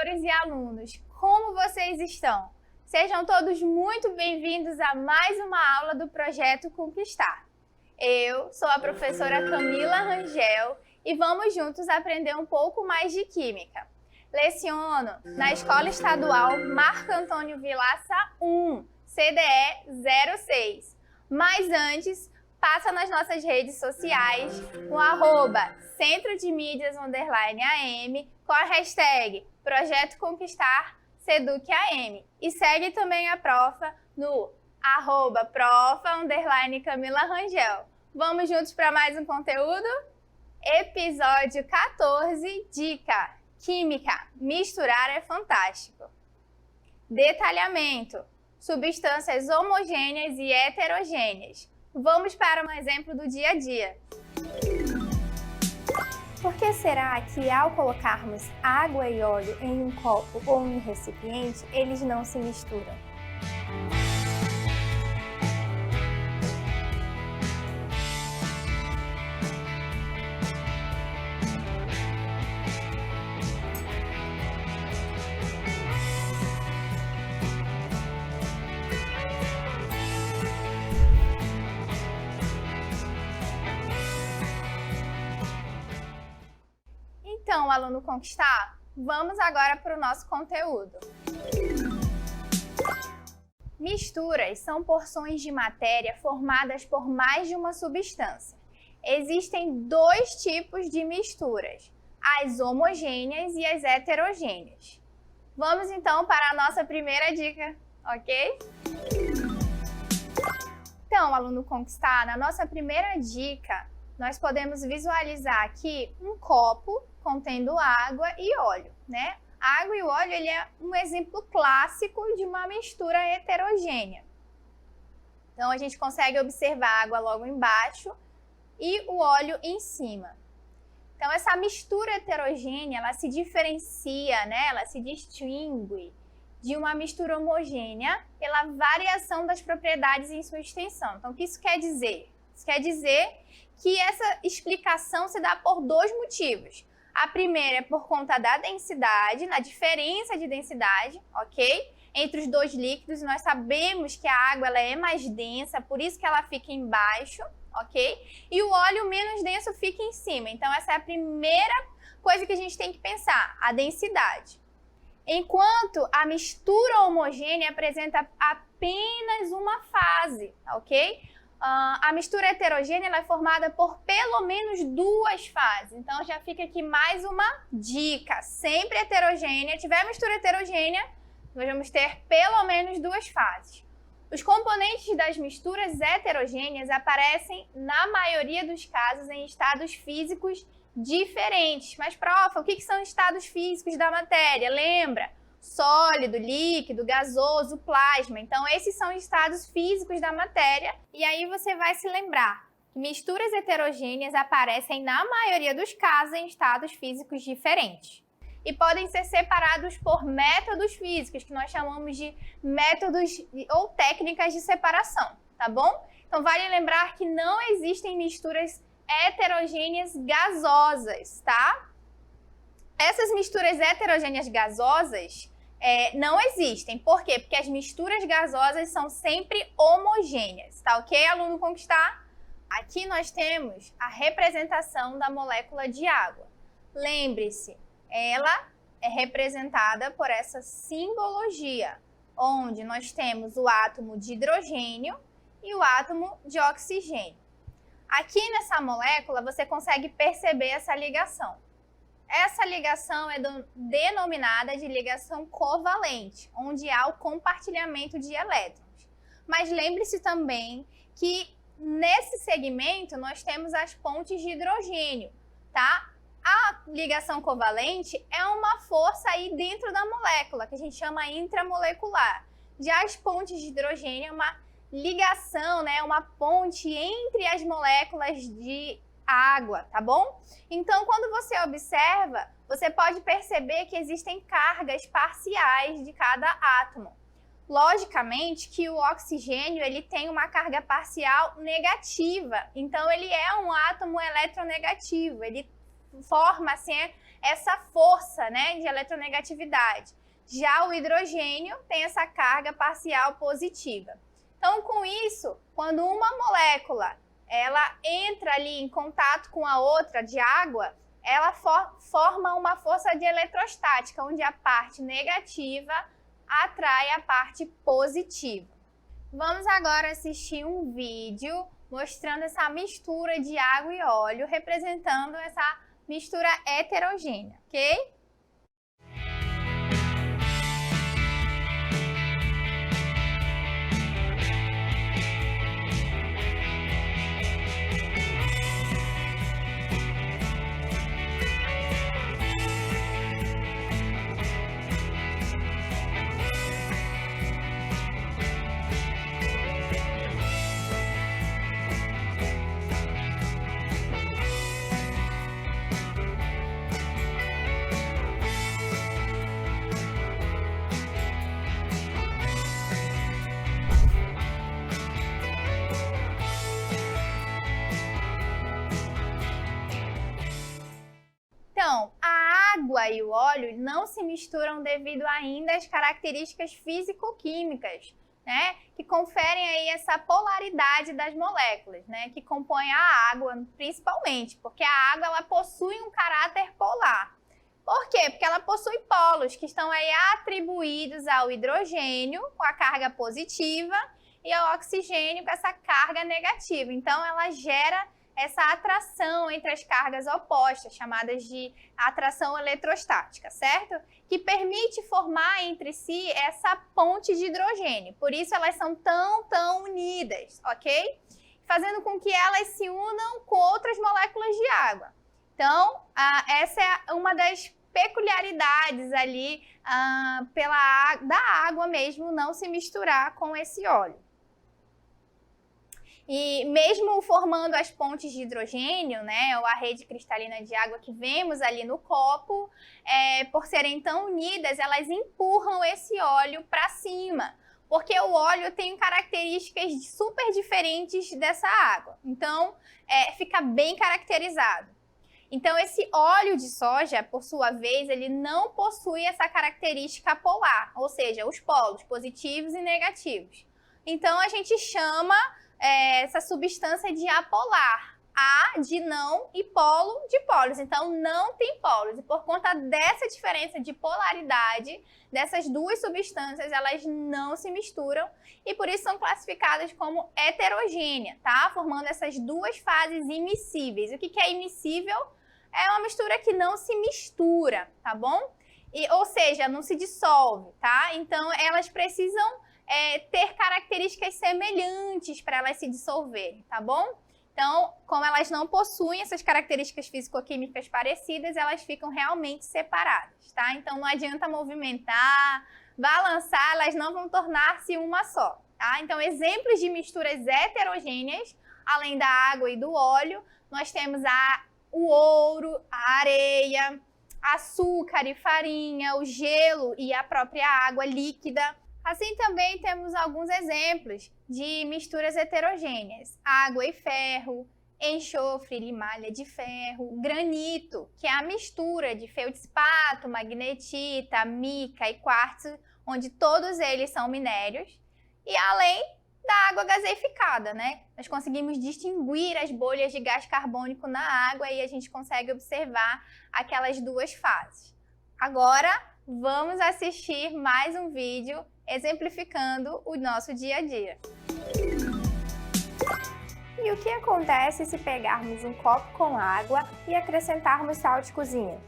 professores e alunos, como vocês estão? Sejam todos muito bem-vindos a mais uma aula do Projeto Conquistar. Eu sou a professora Camila Rangel e vamos juntos aprender um pouco mais de Química. Leciono na Escola Estadual Marco Antônio Vilaça 1, CDE 06. Mas antes, passa nas nossas redes sociais no @Centro de Mídias _AM com a hashtag Projeto Conquistar SEDUCAM. E segue também a profa no @profa_Camila Rangel. Vamos juntos para mais um conteúdo? Episódio 14, dica: Química, misturar é fantástico. Detalhamento: substâncias homogêneas e heterogêneas. Vamos para um exemplo do dia a dia. Por que será que ao colocarmos água e óleo em um copo ou em um recipiente, eles não se misturam? Então, aluno Conquistar, vamos agora para o nosso conteúdo. Misturas são porções de matéria formadas por mais de uma substância. Existem dois tipos de misturas, as homogêneas e as heterogêneas. Vamos então para a nossa primeira dica, ok? Então, aluno Conquistar, na nossa primeira dica, nós podemos visualizar aqui um copo contendo água e óleo, né? A água e o óleo, ele é um exemplo clássico de uma mistura heterogênea. Então, a gente consegue observar a água logo embaixo e o óleo em cima. Então, essa mistura heterogênea, ela se diferencia, né? Ela se distingue de uma mistura homogênea pela variação das propriedades em sua extensão. Então, o que isso quer dizer? Isso quer dizer que essa explicação se dá por dois motivos. A primeira é por conta da densidade, na diferença de densidade, ok? Entre os dois líquidos, nós sabemos que a água ela é mais densa, por isso que ela fica embaixo, ok? E o óleo menos denso fica em cima. Então, essa é a primeira coisa que a gente tem que pensar, a densidade. Enquanto a mistura homogênea apresenta apenas uma fase, ok? A mistura heterogênea ela é formada por pelo menos duas fases. Então, já fica aqui mais uma dica. Sempre heterogênea, tiver mistura heterogênea, nós vamos ter pelo menos duas fases. Os componentes das misturas heterogêneas aparecem, na maioria dos casos, em estados físicos diferentes. Mas, prof, o que são estados físicos da matéria? Lembra? Sólido, líquido, gasoso, plasma. Então, esses são estados físicos da matéria. E aí você vai se lembrar que misturas heterogêneas aparecem, na maioria dos casos, em estados físicos diferentes. E podem ser separados por métodos físicos, que nós chamamos de métodos ou técnicas de separação, tá bom? Então, vale lembrar que não existem misturas heterogêneas gasosas, tá? Essas misturas heterogêneas gasosas não existem. Por quê? Porque as misturas gasosas são sempre homogêneas, tá ok, aluno Conquistar? Aqui nós temos a representação da molécula de água. Lembre-se, ela é representada por essa simbologia, onde nós temos o átomo de hidrogênio e o átomo de oxigênio. Aqui nessa molécula você consegue perceber essa ligação. Essa ligação é denominada de ligação covalente, onde há o compartilhamento de elétrons. Mas lembre-se também que nesse segmento nós temos as pontes de hidrogênio, tá? A ligação covalente é uma força aí dentro da molécula, que a gente chama intramolecular. Já as pontes de hidrogênio é uma ligação, né? Uma ponte entre as moléculas de água, tá bom? Então, quando você observa, você pode perceber que existem cargas parciais de cada átomo. Logicamente que o oxigênio ele tem uma carga parcial negativa, então ele é um átomo eletronegativo, ele forma assim, essa força, né, de eletronegatividade. Já o hidrogênio tem essa carga parcial positiva. Então, com isso, quando uma molécula ela entra ali em contato com a outra de água, ela forma uma força de eletrostática, onde a parte negativa atrai a parte positiva. Vamos agora assistir um vídeo mostrando essa mistura de água e óleo, representando essa mistura heterogênea, ok? Então, a água e o óleo não se misturam devido ainda às características físico-químicas, né, que conferem aí essa polaridade das moléculas, né, que compõem a água, principalmente, porque a água ela possui um caráter polar. Por quê? Porque ela possui polos que estão aí atribuídos ao hidrogênio com a carga positiva e ao oxigênio com essa carga negativa. Então, ela gera essa atração entre as cargas opostas, chamadas de atração eletrostática, certo? Que permite formar entre si essa ponte de hidrogênio. Por isso elas são tão unidas, ok? Fazendo com que elas se unam com outras moléculas de água. Então, essa é uma das peculiaridades ali da água mesmo não se misturar com esse óleo. E mesmo formando as pontes de hidrogênio, né, ou a rede cristalina de água que vemos ali no copo, por serem tão unidas, elas empurram esse óleo para cima, porque o óleo tem características super diferentes dessa água. Então, fica bem caracterizado. Então, esse óleo de soja, por sua vez, ele não possui essa característica polar, ou seja, os polos positivos e negativos. Então, a gente chama essa substância de apolar, A de não e polo de polos, então não tem polos, e por conta dessa diferença de polaridade dessas duas substâncias, elas não se misturam e por isso são classificadas como heterogênea, tá? Formando essas duas fases immiscíveis. O que é immiscível? É uma mistura que não se mistura, tá bom? Ou seja, não se dissolve, tá? Então elas precisam ter características semelhantes para elas se dissolverem, tá bom? Então, como elas não possuem essas características físico-químicas parecidas, elas ficam realmente separadas, tá? Então, não adianta movimentar, balançar, elas não vão tornar-se uma só, tá? Então, exemplos de misturas heterogêneas, além da água e do óleo, nós temos o ouro, a areia, açúcar e farinha, o gelo e a própria água líquida. Assim também temos alguns exemplos de misturas heterogêneas, água e ferro, enxofre e malha de ferro, granito, que é a mistura de feldspato, magnetita, mica e quartzo, onde todos eles são minérios, e além da água gaseificada, né? Nós conseguimos distinguir as bolhas de gás carbônico na água e a gente consegue observar aquelas duas fases. Agora, vamos assistir mais um vídeo exemplificando o nosso dia a dia. E o que acontece se pegarmos um copo com água e acrescentarmos sal de cozinha?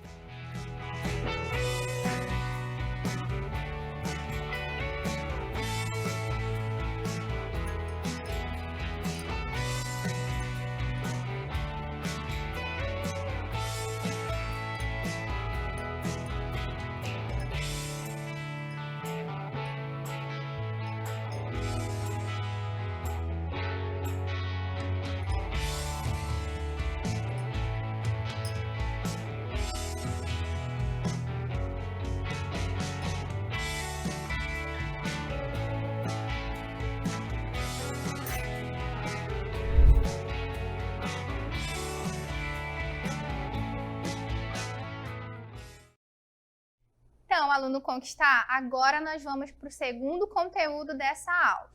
aluno Conquistar, agora nós vamos para o segundo conteúdo dessa aula.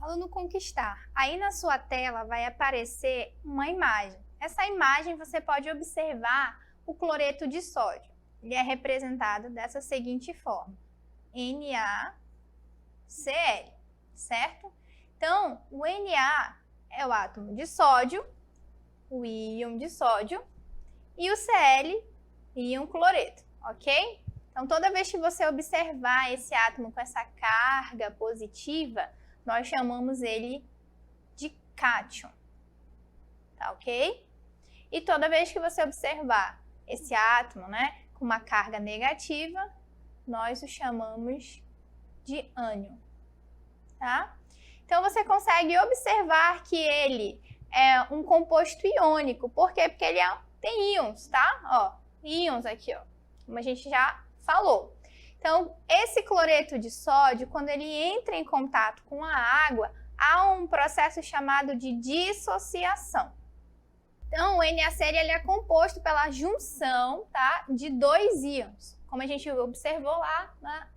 Aluno Conquistar, aí na sua tela vai aparecer uma imagem. Essa imagem você pode observar o cloreto de sódio. Ele é representado dessa seguinte forma: NaCl, certo? Então, o Na é o átomo de sódio, o íon de sódio, e o Cl, íon cloreto, ok? Então, toda vez que você observar esse átomo com essa carga positiva, nós chamamos ele de cátion, tá ok? E toda vez que você observar esse átomo, né, com uma carga negativa, nós o chamamos de ânion, tá? Então, você consegue observar que ele é um composto iônico. Por quê? Porque ele tem íons, tá? Ó, íons aqui, ó, como a gente já falou. Então, esse cloreto de sódio, quando ele entra em contato com a água, há um processo chamado de dissociação. Então, o NaCl ele é composto pela junção, tá, de dois íons, como a gente observou lá na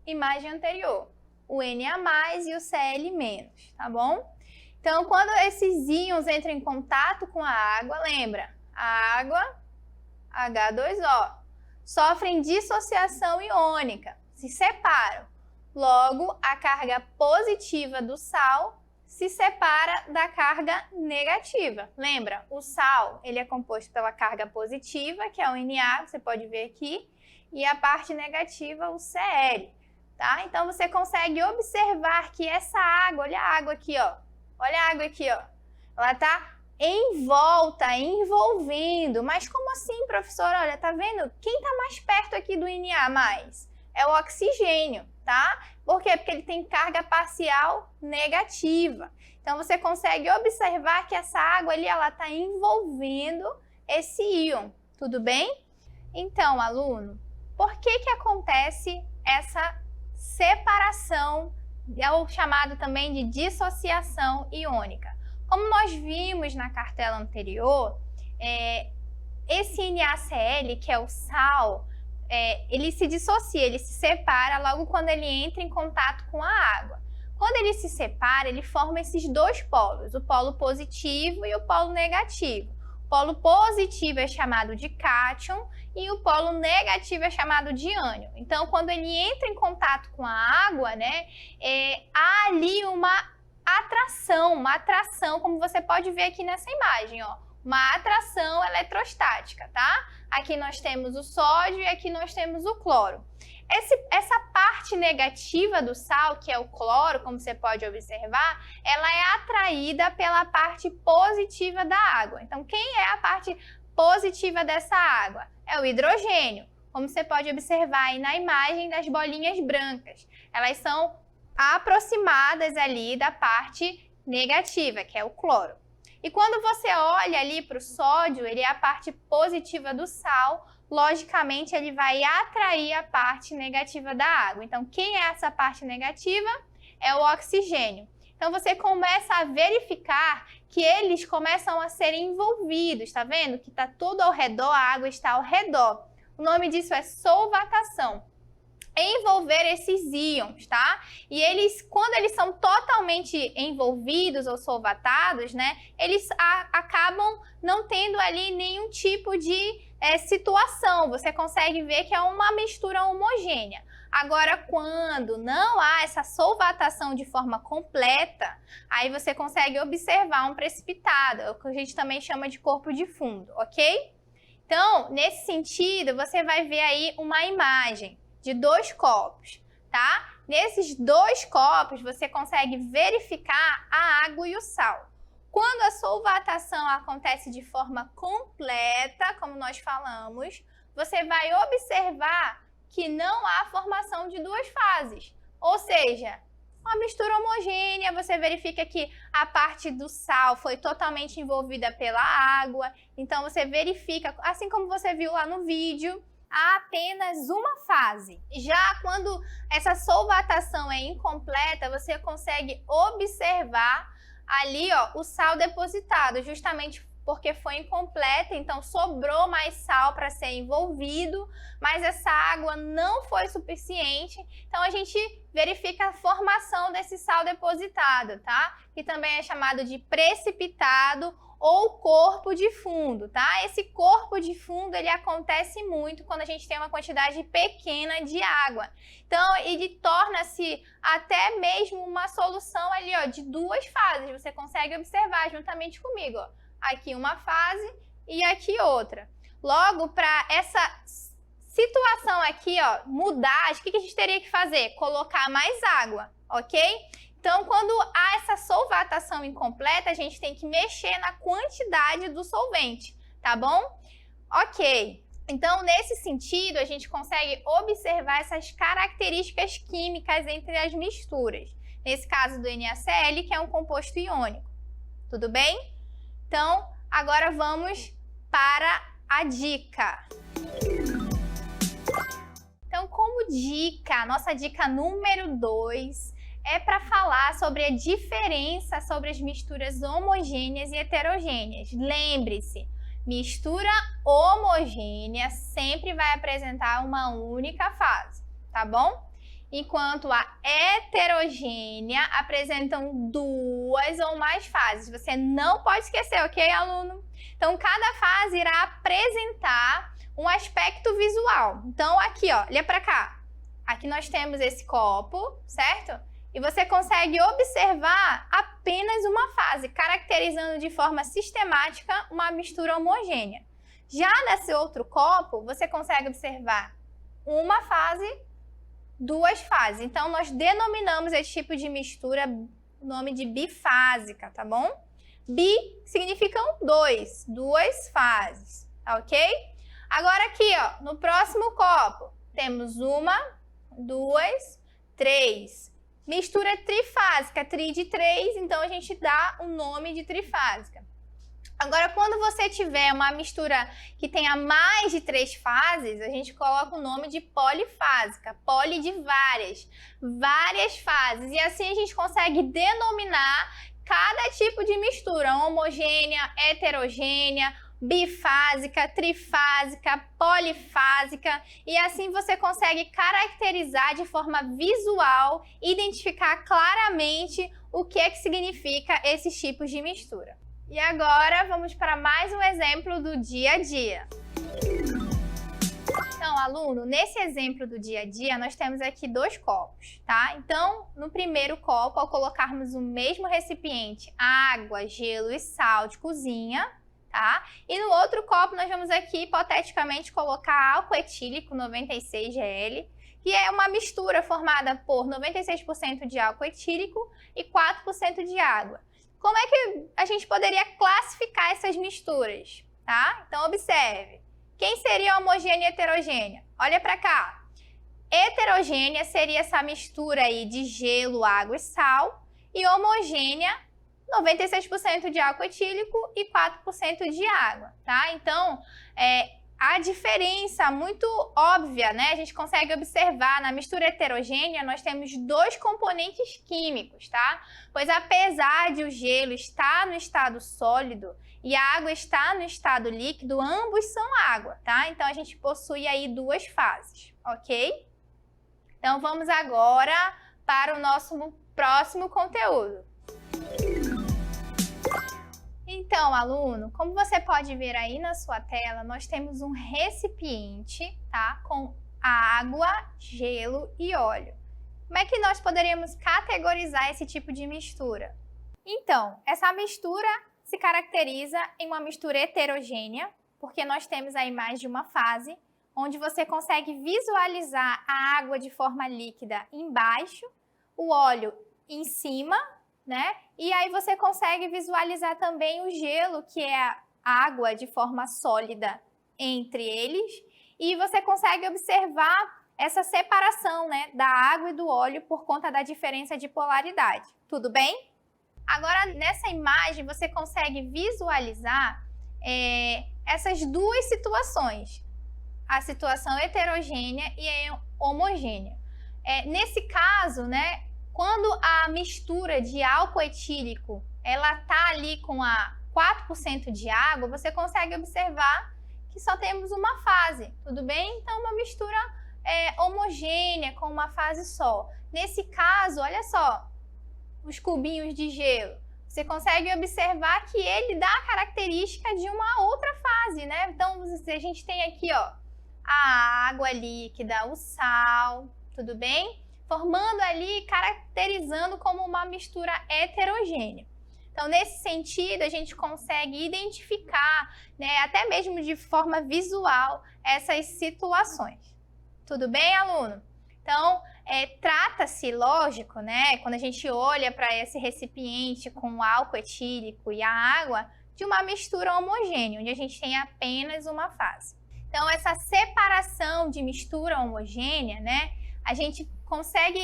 imagem anterior, o Na+ e o Cl-, tá bom? Então, quando esses íons entram em contato com a água, lembra, a água, H2O, sofrem dissociação iônica, se separam. Logo, a carga positiva do sal se separa da carga negativa. Lembra, o sal ele é composto pela carga positiva, que é o Na, você pode ver aqui, e a parte negativa, o Cl. Tá? Então, você consegue observar que essa água, olha a água aqui, ó. Olha a água aqui, ó. Ela está em volta, envolvendo. Mas como assim, professora? Olha, tá vendo? Quem está mais perto aqui do Na+? É o oxigênio, tá? Por quê? Porque ele tem carga parcial negativa. Então, você consegue observar que essa água ali, ela está envolvendo esse íon. Tudo bem? Então, aluno, por que acontece essa separação, é o chamado também de dissociação iônica? Como nós vimos na cartela anterior, esse NaCl, que é o sal, ele se dissocia, ele se separa logo quando ele entra em contato com a água. Quando ele se separa, ele forma esses dois polos, o polo positivo e o polo negativo. O polo positivo é chamado de cátion e o polo negativo é chamado de ânion. Então, quando ele entra em contato com a água, né, há ali uma atração, como você pode ver aqui nessa imagem, ó, uma atração eletrostática, tá? Aqui nós temos o sódio e aqui nós temos o cloro. Essa parte negativa do sal, que é o cloro, como você pode observar, ela é atraída pela parte positiva da água. Então, quem é a parte positiva dessa água? É o hidrogênio, como você pode observar aí na imagem das bolinhas brancas. Elas são aproximadas ali da parte negativa, que é o cloro. E quando você olha ali para o sódio, ele é a parte positiva do sal, logicamente ele vai atrair a parte negativa da água. Então, quem é essa parte negativa? É o oxigênio. Então, você começa a verificar que eles começam a ser envolvidos, tá vendo? Que está tudo ao redor, a água está ao redor. O nome disso é solvatação. Envolver esses íons, tá? E eles, quando eles são totalmente envolvidos ou solvatados, né, eles acabam não tendo ali nenhum tipo de situação. Você consegue ver que é uma mistura homogênea. Agora, quando não há essa solvatação de forma completa, aí você consegue observar um precipitado, o que a gente também chama de corpo de fundo, ok? Então, nesse sentido, você vai ver aí uma imagem de dois copos, tá? Nesses dois copos, você consegue verificar a água e o sal. Quando a solvatação acontece de forma completa, como nós falamos, você vai observar que não há formação de duas fases. Ou seja, uma mistura homogênea, você verifica que a parte do sal foi totalmente envolvida pela água. Então, você verifica, assim como você viu lá no vídeo, há apenas uma fase. Já quando essa solvatação é incompleta, você consegue observar ali, ó, o sal depositado, justamente porque foi incompleta, então sobrou mais sal para ser envolvido, mas essa água não foi suficiente, então a gente verifica a formação desse sal depositado, tá? Que também é chamado de precipitado ou corpo de fundo, tá? Esse corpo de fundo, ele acontece muito quando a gente tem uma quantidade pequena de água. Então, ele torna-se até mesmo uma solução ali, ó, de duas fases. Você consegue observar juntamente comigo, ó. Aqui uma fase e aqui outra. Logo, para essa situação aqui, ó, mudar, o que a gente teria que fazer? Colocar mais água, ok? Então, quando há essa solvatação incompleta, a gente tem que mexer na quantidade do solvente, tá bom? Ok. Então, nesse sentido, a gente consegue observar essas características químicas entre as misturas. Nesse caso do NaCl, que é um composto iônico. Tudo bem? Então, agora vamos para a dica. Então, como dica, a nossa dica número 2 é para falar sobre a diferença sobre as misturas homogêneas e heterogêneas. Lembre-se, mistura homogênea sempre vai apresentar uma única fase, tá bom? Enquanto a heterogênea apresentam duas ou mais fases. Você não pode esquecer, ok, aluno? Então, cada fase irá apresentar um aspecto visual. Então, aqui, ó, olha para cá. Aqui nós temos esse copo, certo? E você consegue observar apenas uma fase, caracterizando de forma sistemática uma mistura homogênea. Já nesse outro copo, você consegue observar uma fase, duas fases. Então, nós denominamos esse tipo de mistura o nome de bifásica, tá bom? Bi significam duas fases, tá ok? Agora aqui, ó, no próximo copo, temos uma, duas, três. Mistura trifásica, tri de 3, então a gente dá o nome de trifásica. Agora, quando você tiver uma mistura que tenha mais de 3 fases, a gente coloca o nome de polifásica, poli de várias fases. E assim a gente consegue denominar cada tipo de mistura, homogênea, heterogênea, bifásica, trifásica, polifásica, e assim você consegue caracterizar de forma visual, identificar claramente o que é que significa esses tipos de mistura. E agora vamos para mais um exemplo do dia a dia. Então, aluno, nesse exemplo do dia a dia, nós temos aqui 2 copos, tá? Então, no primeiro copo, ao colocarmos o mesmo recipiente, água, gelo e sal de cozinha, tá? E no outro copo nós vamos aqui hipoteticamente colocar álcool etílico 96 gl, que é uma mistura formada por 96% de álcool etílico e 4% de água. Como é que a gente poderia classificar essas misturas, tá? Então observe. Quem seria homogênea e heterogênea? Olha para cá. Heterogênea seria essa mistura aí de gelo, água e sal, e homogênea 96% de álcool etílico e 4% de água, tá? Então, a diferença muito óbvia, né? A gente consegue observar na mistura heterogênea, nós temos 2 componentes químicos, tá? Pois apesar de o gelo estar no estado sólido e a água estar no estado líquido, ambos são água, tá? Então, a gente possui aí 2 fases, ok? Então, vamos agora para o nosso próximo conteúdo. Então, aluno, como você pode ver aí na sua tela, nós temos um recipiente, tá? Com água, gelo e óleo. Como é que nós poderíamos categorizar esse tipo de mistura? Então, essa mistura se caracteriza em uma mistura heterogênea, porque nós temos aí mais de uma fase, onde você consegue visualizar a água de forma líquida embaixo, o óleo em cima, né? E aí você consegue visualizar também o gelo, que é a água de forma sólida entre eles, e você consegue observar essa separação, né, da água e do óleo por conta da diferença de polaridade. Tudo bem? Agora, nessa imagem, você consegue visualizar essas 2 situações, a situação heterogênea e a homogênea. Nesse caso, né, quando a mistura de álcool etílico ela tá ali com 4% de água, você consegue observar que só temos uma fase, tudo bem? Então, uma mistura homogênea, com uma fase só. Nesse caso, olha só, os cubinhos de gelo. Você consegue observar que ele dá a característica de uma outra fase, né? Então, a gente tem aqui, ó, a água líquida, o sal, tudo bem? Formando ali, caracterizando como uma mistura heterogênea. Então, nesse sentido, a gente consegue identificar, né, até mesmo de forma visual, essas situações. Tudo bem, aluno? Então, trata-se, lógico, né, quando a gente olha para esse recipiente com álcool etílico e a água, de uma mistura homogênea, onde a gente tem apenas uma fase. Então, essa separação de mistura homogênea, né, a gente consegue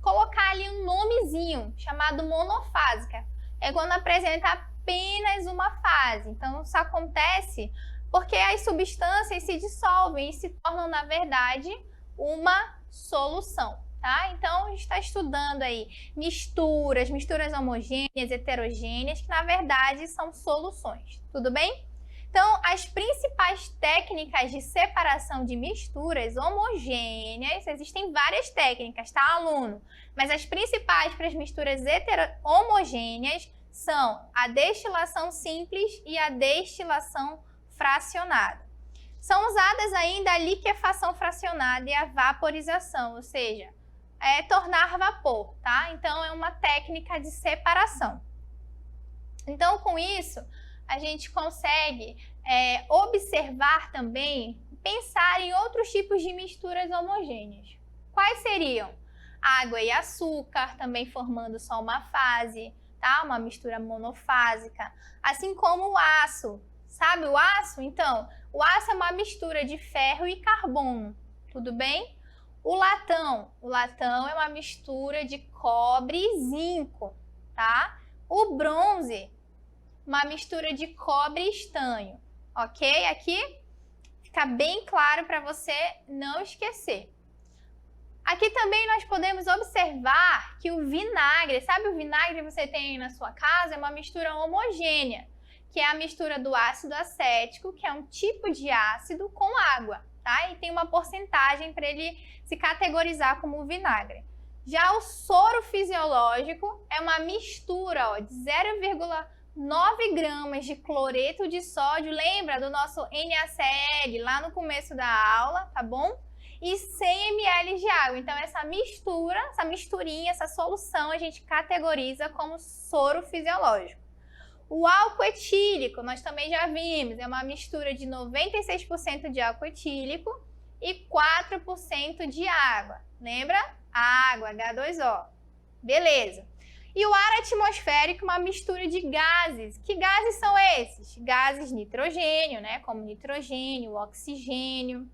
colocar ali um nomezinho chamado monofásica. É quando apresenta apenas uma fase. Então, isso acontece porque as substâncias se dissolvem e se tornam, na verdade, uma solução, tá? Então, a gente está estudando aí misturas homogêneas, heterogêneas, que, na verdade, são soluções. Tudo bem? Então, as principais técnicas de separação de misturas homogêneas, existem várias técnicas, tá, aluno? Mas as principais para as misturas homogêneas são a destilação simples e a destilação fracionada. São usadas ainda a liquefação fracionada e a vaporização, ou seja, tornar vapor, tá? Então, é uma técnica de separação. Então, com isso, a gente consegue observar também, pensar em outros tipos de misturas homogêneas. Quais seriam? Água e açúcar, também formando só uma fase, tá? Uma mistura monofásica. Assim como o aço. Sabe o aço? Então, o aço é uma mistura de ferro e carbono, tudo bem? O latão é uma mistura de cobre e zinco, tá? O bronze, uma mistura de cobre e estanho, ok? Aqui fica bem claro para você não esquecer. Aqui também nós podemos observar que o vinagre, sabe o vinagre que você tem aí na sua casa? É uma mistura homogênea, que é a mistura do ácido acético, que é um tipo de ácido, com água, tá? E tem uma porcentagem para ele se categorizar como vinagre. Já o soro fisiológico é uma mistura, ó, de 0,9 gramas de cloreto de sódio, lembra do nosso NaCl lá no começo da aula, tá bom? E 100 ml de água. Então, essa mistura, essa misturinha, essa solução, a gente categoriza como soro fisiológico. O álcool etílico, nós também já vimos, é uma mistura de 96% de álcool etílico e 4% de água. Lembra? Água, H2O. Beleza. E o ar atmosférico, uma mistura de gases. Que gases são esses? Gases nitrogênio, né? Como nitrogênio, oxigênio,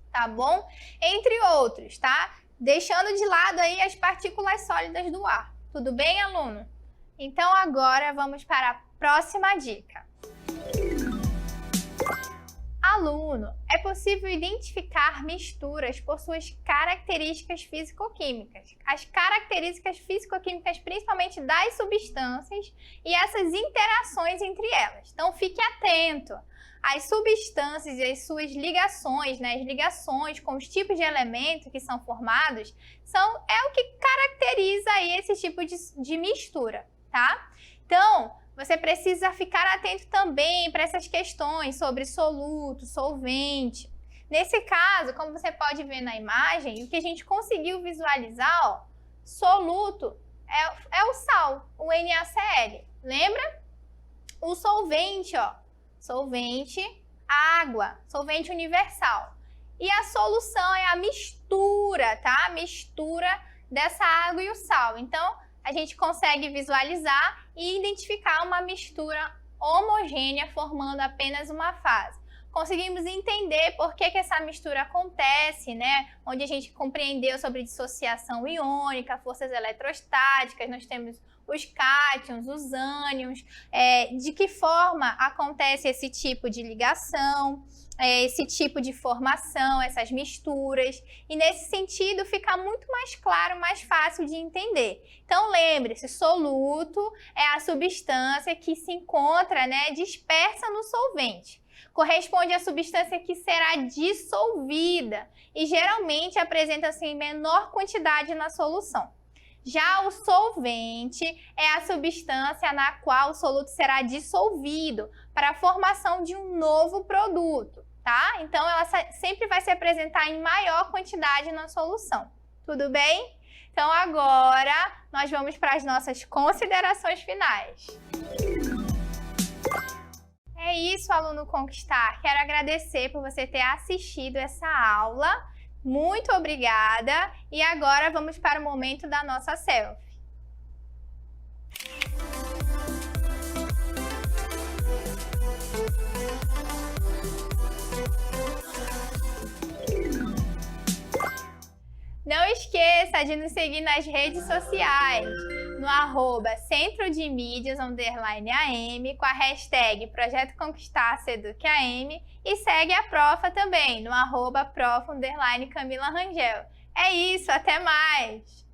tá bom? Entre outros, tá? Deixando de lado aí as partículas sólidas do ar. Tudo bem, aluno? Então, agora vamos para a próxima dica. Aluno, é possível identificar misturas por suas características físico-químicas. As características físico-químicas, principalmente das substâncias e essas interações entre elas. Então, fique atento. As substâncias e as suas ligações, né, as ligações com os tipos de elementos que são formados, é o que caracteriza aí esse tipo de mistura, tá? Então, você precisa ficar atento também para essas questões sobre soluto, solvente. Nesse caso, como você pode ver na imagem, o que a gente conseguiu visualizar, ó, soluto é o sal, o NaCl. Lembra? O solvente, ó, solvente, água, solvente universal. E a solução é a mistura, tá? A mistura dessa água e o sal. Então, a gente consegue visualizar e identificar uma mistura homogênea formando apenas uma fase. conseguimos entender por que essa mistura acontece, né? Onde a gente compreendeu sobre dissociação iônica, forças eletrostáticas, nós temos os cátions, os ânions, de que forma acontece esse tipo de ligação, esse tipo de formação, essas misturas, e nesse sentido fica muito mais claro, mais fácil de entender. Então lembre-se, soluto é a substância que se encontra, né, dispersa no solvente. Corresponde à substância que será dissolvida e geralmente apresenta-se em menor quantidade na solução. Já o solvente é a substância na qual o soluto será dissolvido para a formação de um novo produto, tá? Então, ela sempre vai se apresentar em maior quantidade na solução. Tudo bem? Então, agora, nós vamos para as nossas considerações finais. É isso, aluno Conquistar. Quero agradecer por você ter assistido essa aula. Muito obrigada! E agora vamos para o momento da nossa selfie. Não esqueça de nos seguir nas redes sociais, no @Centro de Mídias _AM, com a hashtag Projeto Conquistar SEDUCAM, e segue a Profa também, no @Prof_Camila Rangel. É isso, até mais!